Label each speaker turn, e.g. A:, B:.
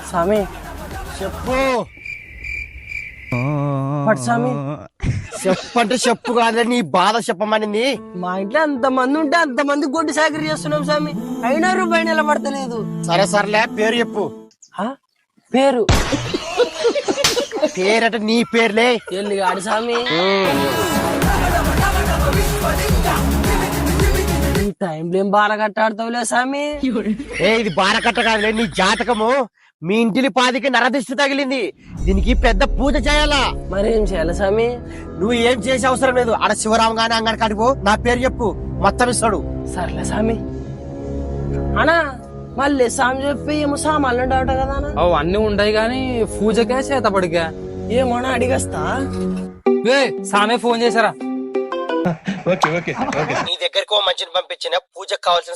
A: స్వామి
B: చెప్పు.
A: స్వామి
B: చెప్పంటే చెప్పు కాదు, నీ బాధ చెప్పమనింది.
A: మా ఇంట్లో అంతమంది ఉంటే అంతమంది గొడ్డు సాకరీ చేస్తున్నాం స్వామి, అయినా రూపాయి నిలబడతలేదు.
B: సరే సర్లే, పేరు చెప్పు.
A: పేరు
B: పేరట నీ పేర్లే.
A: ఎల్లిగాడు స్వామి. ఈ టైంలో ఏం బాల కట్టాడుతావులే స్వామి.
B: ఇది బారకట్ట కాదులే, నీ జాతకము. మీ ఇంటిని పాదికి నరదిష్టి తగిలింది, దీనికి పెద్ద పూజ చేయాలా.
A: మరేం చేయాలి స్వామి?
B: నువ్వు ఏం చేసే అవసరం లేదు. ఆడ శివరాం గాని అంగడి కాడిపో, నా పేరు చెప్పు, మొత్తం ఇస్తాడు.
A: సర్లే స్వామి. అనా మళ్ళీ స్వామి చెప్పి ఏమో సామాన్లు ఉండవట కదా అన్న?
C: అన్ని ఉంటాయి గాని పూజకే చేతపడిగా
A: ఏమోనా అడిగస్తా.
C: సామే ఫోన్ చేశారా?
B: నీ దగ్గరకు ఓ మనిషిని పంపించిన పూజకు కావాల్సిన